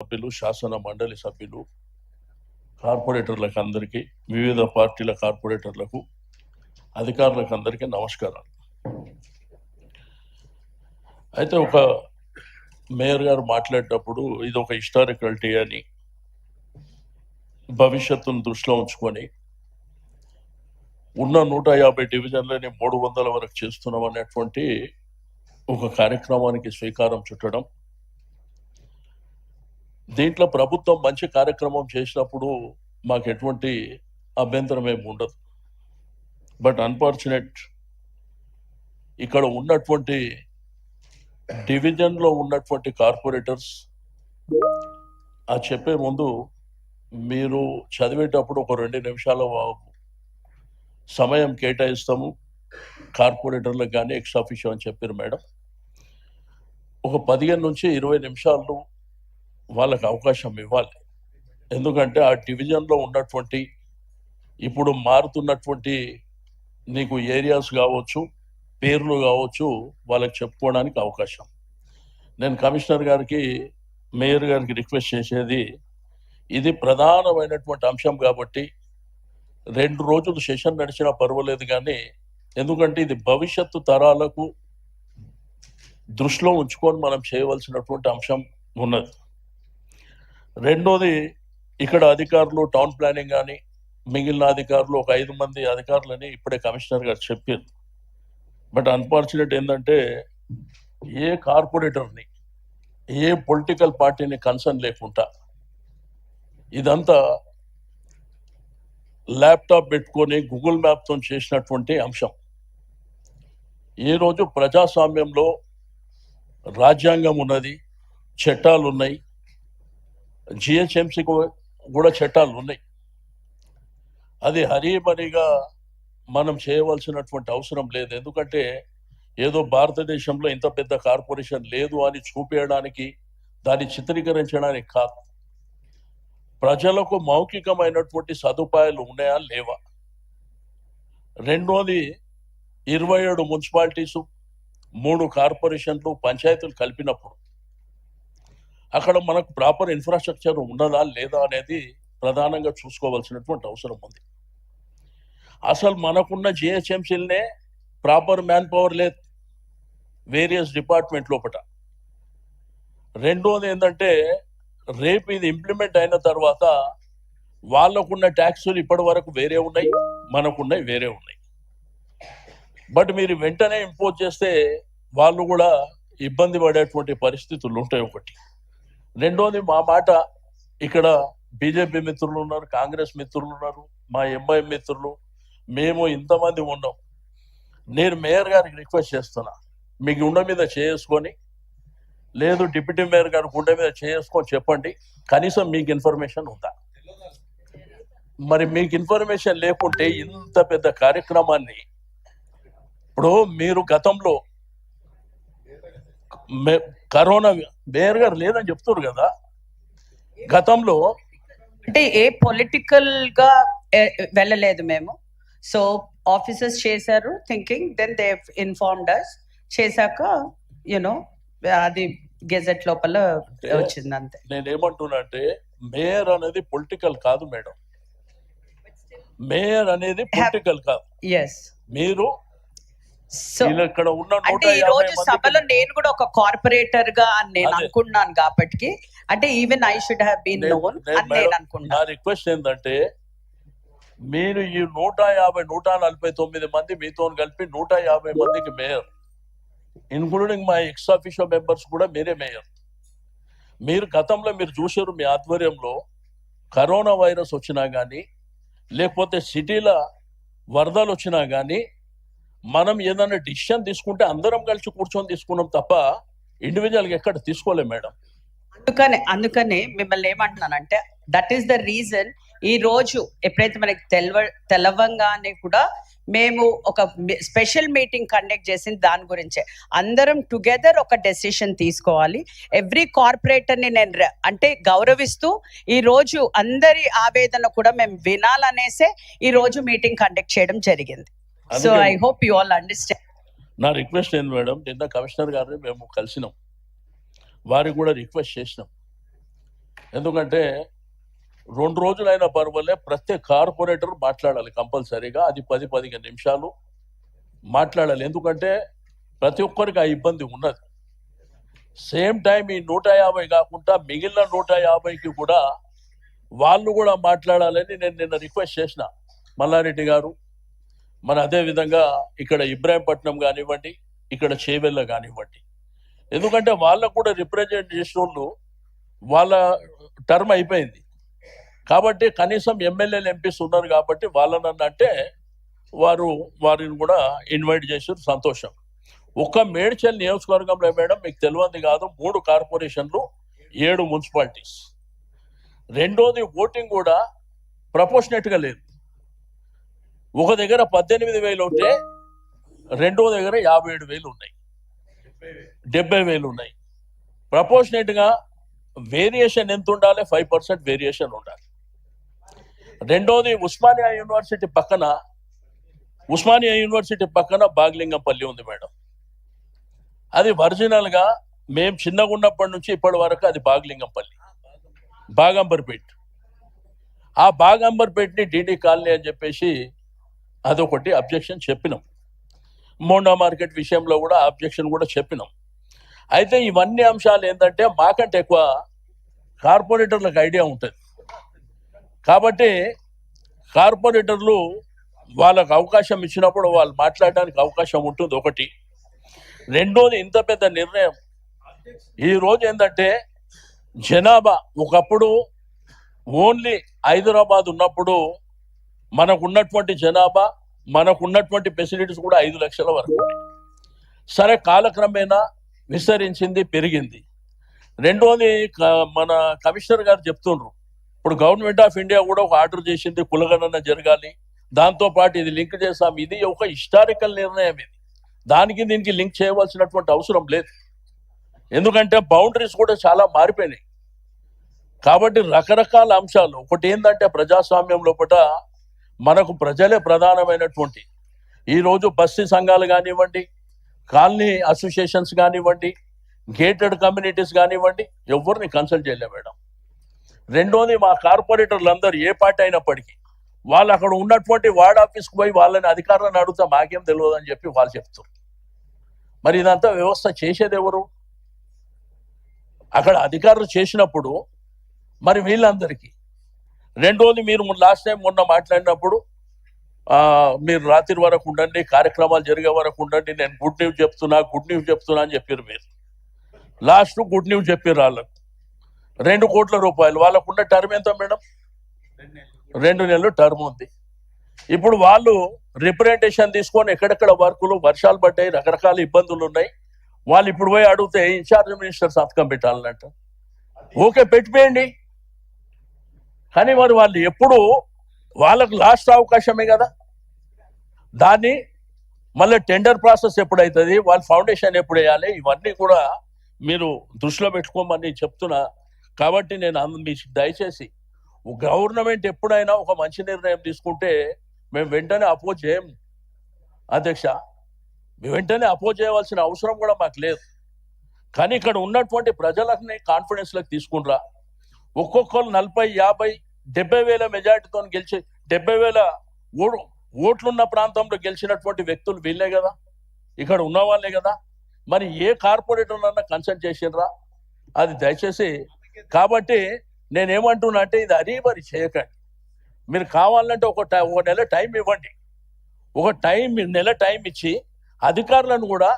సభ్యులు, శాసన మండలి సభ్యులు, కార్పొరేటర్లకు అందరికీ, వివిధ పార్టీల కార్పొరేటర్లకు, అధికారులకు అందరికీ నమస్కారాలు. అయితే ఒక మేయర్ గారు మాట్లాడేటప్పుడు ఇది ఒక హిస్టారికల్ డే అని, భవిష్యత్తును దృష్టిలో ఉంచుకొని ఉన్న 150 డివిజన్లని 300 వరకు చేస్తున్నాం అనేటువంటి ఒక కార్యక్రమానికి శ్రీకారం చుట్టడం. దీంట్లో ప్రభుత్వం మంచి కార్యక్రమం చేసినప్పుడు మాకు ఎటువంటి అభ్యంతరం ఏమి ఉండదు. బట్ అన్ఫార్చునేట్ ఇక్కడ ఉన్నటువంటి డివిజన్లో ఉన్నటువంటి కార్పొరేటర్స్ ఆ చెప్పే ముందు మీరు చదివేటప్పుడు ఒక 2 నిమిషాల సమయం కేటాయిస్తాము కార్పొరేటర్లకు కానీ ఎక్స్ ఆఫీషియో అని చెప్పారు మేడం. ఒక 15 నుంచి 20 నిమిషాలు వాళ్ళకి అవకాశం ఇవ్వాలి. ఎందుకంటే ఆ డివిజన్లో ఉన్నటువంటి ఇప్పుడు మారుతున్నటువంటి నీకు ఏరియాస్ కావచ్చు, పేర్లు కావచ్చు, వాళ్ళకి చెప్పుకోవడానికి అవకాశం. నేను కమిషనర్ గారికి, మేయర్ గారికి రిక్వెస్ట్ చేసేది, ఇది ప్రధానమైనటువంటి అంశం కాబట్టి 2 రోజులు సెషన్ నడిచినా పర్వాలేదు, కానీ ఎందుకంటే ఇది భవిష్యత్తు తరాలకు దృష్టిలో ఉంచుకొని మనం చేయవలసినటువంటి అంశం ఉన్నది. రెండోది, ఇక్కడ అధికారులు, టౌన్ ప్లానింగ్ కానీ మిగిలిన అధికారులు, ఒక 5 మంది అధికారులని ఇప్పుడే కమిషనర్ గారు చెప్పారు. బట్ అన్ఫార్చునేట్ ఏంటంటే ఏ కార్పొరేటర్ని, ఏ పొలిటికల్ పార్టీని కన్సర్న్ లేకుండా ఇదంతా ల్యాప్టాప్ పెట్టుకొని గూగుల్ మ్యాప్తో చేసినటువంటి అంశం. ఈ రోజు ప్రజాస్వామ్యంలో రాజ్యాంగం ఉన్నది, చట్టాలు ఉన్నాయి, జిహెచ్ఎంసీకి కూడా చట్టాలు ఉన్నాయి. అది హరీబరీగా మనం చేయవలసినటువంటి అవసరం లేదు. ఎందుకంటే ఏదో భారతదేశంలో ఇంత పెద్ద కార్పొరేషన్ లేదు అని చూపించడానికి, దాన్ని చిత్రీకరించడానికి కాదు. ప్రజలకు మౌఖికమైనటువంటి సదుపాయాలు ఉన్నాయా లేవా. రెండోది, 27 మున్సిపాలిటీసు, 3 కార్పొరేషన్లు, పంచాయతీలు కలిపినప్పుడు అక్కడ మనకు ప్రాపర్ ఇన్ఫ్రాస్ట్రక్చర్ ఉన్నదా లేదా అనేది ప్రధానంగా చూసుకోవాల్సినటువంటి అవసరం ఉంది. అసలు మనకున్న జిహెచ్ఎంసీలనే ప్రాపర్ మ్యాన్ పవర్ లేదు వేరియస్ డిపార్ట్మెంట్ లోపల. రెండోది ఏంటంటే, రేపు ఇది ఇంప్లిమెంట్ అయిన తర్వాత వాళ్ళకున్న ట్యాక్సులు ఇప్పటి వరకు వేరే ఉన్నాయి, మనకున్నవి వేరే ఉన్నాయి. బట్ మీరు వెంటనే ఇంపోజ్ చేస్తే వాళ్ళు కూడా ఇబ్బంది పడేటువంటి పరిస్థితులు ఉంటాయి ఒకటి. రెండోది, మా మాట ఇక్కడ బీజేపీ మిత్రులు ఉన్నారు, కాంగ్రెస్ మిత్రులు ఉన్నారు, మా ఎంఐఎం మిత్రులు, మేము ఇంతమంది ఉన్నాం. నేను మేయర్ గారికి రిక్వెస్ట్ చేస్తున్నా, మీ గుండె మీద చేసుకొని, లేదు డిప్యూటీ మేయర్ గారి గుండె మీద చేసుకొని చెప్పండి, కనీసం మీకు ఇన్ఫర్మేషన్ ఉందా. మరి మీకు ఇన్ఫర్మేషన్ లేకుంటే ఇంత పెద్ద కార్యక్రమాన్ని, ఇప్పుడు మీరు గతంలో కరోనా మేయర్ గారు లేదని చెప్తున్నారు కదా, గతంలో అంటే ఏ పొలిటికల్ గా వెళ్ళలేదు మేము. సో ఆఫీసర్స్ చేశారు థింకింగ్, దెన్ దే ఇన్ఫార్మ్డ్ అస్. చేశాక యునో అది గెజెట్ లోపల వచ్చింది అంతే. నేనేమంటున్నా అంటే, మేయర్ అనేది పొలిటికల్ కాదు మేడం, మేయర్ అనేది పొలిటికల్ కాదు. ఎస్, మీరు ఇక్కడ ఉన్న అంటే ఈ రోజు సభలో నేను కూడా ఒక కార్పొరేటర్ గా నేను అనుకున్నాను కాబట్టి, అంటే even I should have been known అని నేను అనుకున్నాను. నా రిక్వెస్ట్ ఏంటంటే, మీరు ఈ 149 మంది మీతో కలిపి 150 మందికి మేయర్, ఇన్క్లూడింగ్ మా ఎక్స్ ఆఫీషియో మెంబర్స్ కూడా మీరే మేయర్. మీరు గతంలో మీరు చూసారు, మీ ఆధ్వర్యంలో కరోనా వైరస్ వచ్చినా కానీ, లేకపోతే సిటీల వరదలు వచ్చినా కానీ, మనం ఏదైనా డిసిషన్ తీసుకుంటే అందరం కలిసి కూర్చొని తీసుకున్నాం తప్ప ఇండివిజువల్గా ఎక్కడ తీసుకోలేం మేడం. అందుకనే మిమ్మల్ని ఏమంటున్నానంటే, దట్ ఈస్ ద రీజన్. ఈ రోజు ఎప్పుడైతే మనకి తెలవంగానే కూడా మేము ఒక స్పెషల్ మీటింగ్ కండక్ట్ చేసింది దాని గురించే. అందరం టుగెదర్ ఒక డెసిషన్ తీసుకోవాలి. ఎవ్రీ కార్పొరేటర్ని నేను అంటే గౌరవిస్తూ ఈ రోజు అందరి ఆవేదన కూడా మేము వినాలనేసే ఈ రోజు మీటింగ్ కండక్ట్ చేయడం జరిగింది. So I hope you all understand. నా రిక్వెస్ట్ ఏంది మేడం, నిన్న కమిషనర్ గారిని మేము కలిసినాం, వారికి కూడా రిక్వెస్ట్ చేసినాం, ఎందుకంటే 2 రోజులైనా పర్వాలే ప్రతి కార్పొరేటర్ మాట్లాడాలి కంపల్సరీగా. అది 10-15 నిమిషాలు మాట్లాడాలి. ఎందుకంటే ప్రతి ఒక్కరికి ఆ ఇబ్బంది ఉన్నది. సేమ్ టైం ఈ 150 కాకుండా మిగిలిన 150కి కూడా వాళ్ళు కూడా మాట్లాడాలని నేను నిన్న రిక్వెస్ట్ చేసిన మల్లారెడ్డి గారు. మరి అదే విధంగా ఇక్కడ ఇబ్రాహీంపట్నం కానివ్వండి, ఇక్కడ చేవెళ్ళ కానివ్వండి. ఎందుకంటే వాళ్ళకు కూడా రిప్రజెంట్ చేసిన వాళ్ళు వాళ్ళ టర్మ్ అయిపోయింది కాబట్టి కనీసం ఎమ్మెల్యేలు ఎంపీస్ ఉన్నారు కాబట్టి వాళ్ళనన్నా అంటే వారిని కూడా ఇన్వైట్ చేసారు, సంతోషం. ఒక్క మేడ్చల్ నియోజకవర్గంలో మేడం మీకు తెలియంది కాదు, 3 కార్పొరేషన్లు, 7 మున్సిపాలిటీస్. రెండోది ఓటింగ్ కూడా ప్రపోర్షనేట్గా లేదు. ఒక దగ్గర 18,000 ఉంటే రెండో దగ్గర 57,000 ఉన్నాయి, 70,000 ఉన్నాయి. ప్రపోర్షనేట్గా వేరియేషన్ ఎంత ఉండాలి? 5% వేరియేషన్ ఉండాలి. రెండోది ఉస్మానియా యూనివర్సిటీ పక్కన బాగ్లింగంపల్లి ఉంది మేడం. అది ఒరిజినల్ గా మేము చిన్నగా ఉన్నప్పటి నుంచి ఇప్పటి వరకు అది బాగ్లింగంపల్లి, బాగంబర్పేట్. ఆ బాగంబర్పేట్ని డిడి కాలనీ అని చెప్పేసి అదొకటి అబ్జెక్షన్ చెప్పినాం. మోండా మార్కెట్ విషయంలో కూడా అబ్జెక్షన్ కూడా చెప్పినాం. అయితే ఇవన్నీ అంశాలు ఏంటంటే మాకంటే ఎక్కువ కార్పొరేటర్లకు ఐడియా ఉంటుంది కాబట్టి కార్పొరేటర్లు వాళ్ళకు అవకాశం ఇచ్చినప్పుడు వాళ్ళు మాట్లాడడానికి అవకాశం ఉంటుంది ఒకటి. రెండోది ఇంత పెద్ద నిర్ణయం ఈ రోజు ఏంటంటే జనాభా ఒకప్పుడు ఓన్లీ హైదరాబాద్ ఉన్నప్పుడు మనకు ఉన్నటువంటి జనాభా, మనకు ఉన్నటువంటి ఫెసిలిటీస్ కూడా 5 లక్షల వరకు ఉన్నాయి. సరే కాలక్రమేణా విస్తరించింది, పెరిగింది. రెండోది మన కమిషనర్ గారు చెప్తుండ్రు, ఇప్పుడు గవర్నమెంట్ ఆఫ్ ఇండియా కూడా ఒక ఆర్డర్ చేసింది కులగణన జరగాలి, దాంతో పాటు ఇది లింక్ చేస్తాం. ఇది ఒక హిస్టారికల్ నిర్ణయం. ఇది దానికి దీనికి లింక్ చేయవలసినటువంటి అవసరం లేదు. ఎందుకంటే బౌండరీస్ కూడా చాలా మారిపోయినాయి కాబట్టి రకరకాల అంశాలు. ఒకటి ఏంటంటే ప్రజాస్వామ్యం లోపల మనకు ప్రజలే ప్రధానమైనటువంటి. ఈరోజు బస్తీ సంఘాలు కానివ్వండి, కాలనీ అసోసియేషన్స్ కానివ్వండి, గేటెడ్ కమ్యూనిటీస్ కానివ్వండి, ఎవరిని కన్సల్ట్ చేయలే మేడం. రెండోది మా కార్పొరేటర్లు అందరూ ఏ పార్టీ అయినప్పటికీ వాళ్ళు అక్కడ ఉన్నటువంటి వార్డ్ ఆఫీస్కి పోయి వాళ్ళని అధికారులను అడుగుతా మాకేం తెలియదు అని చెప్పి వాళ్ళు చెప్తారు. మరి ఇదంతా వ్యవస్థ చేసేది ఎవరు? అక్కడ అధికారులు చేసినప్పుడు మరి వీళ్ళందరికీ. రెండోది మీరు లాస్ట్ టైం మొన్న మాట్లాడినప్పుడు మీరు రాత్రి వరకు ఉండండి, కార్యక్రమాలు జరిగే వరకు ఉండండి, నేను గుడ్ న్యూస్ చెప్తున్నా అని చెప్పారు. మీరు లాస్ట్ గుడ్ న్యూస్ చెప్పారు వాళ్ళకు. 2 కోట్ల రూపాయలు వాళ్ళకున్న టర్మ్ ఎంత మేడం? 2 నెలలు టర్మ్ ఉంది. ఇప్పుడు వాళ్ళు రిప్రజెంటేషన్ తీసుకొని ఎక్కడెక్కడ వర్కులు, వర్షాలు పడ్డాయి, రకరకాల ఇబ్బందులు ఉన్నాయి. వాళ్ళు ఇప్పుడు పోయి అడిగితే ఇన్ఛార్జ్ మినిస్టర్ సంతకం పెట్టాలంట. ఓకే, పెట్టిపోయండి. కానీ మరి వాళ్ళు ఎప్పుడు వాళ్ళకు లాస్ట్ అవకాశమే కదా. దాన్ని మళ్ళీ టెండర్ ప్రాసెస్ ఎప్పుడైతుంది, వాళ్ళ ఫౌండేషన్ ఎప్పుడు వేయాలి, ఇవన్నీ కూడా మీరు దృష్టిలో పెట్టుకోమని చెప్తున్నా. కాబట్టి నేను దయచేసి గవర్నమెంట్ ఎప్పుడైనా ఒక మంచి నిర్ణయం తీసుకుంటే మేము వెంటనే అపోజ్ చేయం అధ్యక్ష. వెంటనే అపోజ్ చేయవలసిన అవసరం కూడా మాకు లేదు. కానీ ఇక్కడ ఉన్నటువంటి ప్రజలని కాన్ఫిడెన్స్లోకి తీసుకుంటారా? ఒక్కొక్కరు 40, 50, 70,000 మెజార్టీతో గెలిచి 70,000 ఓట్లున్న ప్రాంతంలో గెలిచినటువంటి వ్యక్తులు వీళ్ళే కదా, ఇక్కడ ఉన్న వాళ్ళే కదా. మరి ఏ కార్పొరేటర్ అన్నా కన్సల్ట్ చేసిండ్రా? అది దయచేసి. కాబట్టి నేనేమంటున్నా అంటే ఇది అరీబరి చేయకండి. మీరు కావాలంటే ఒక నెల టైం ఇవ్వండి. నెల టైం ఇచ్చి అధికారులను కూడా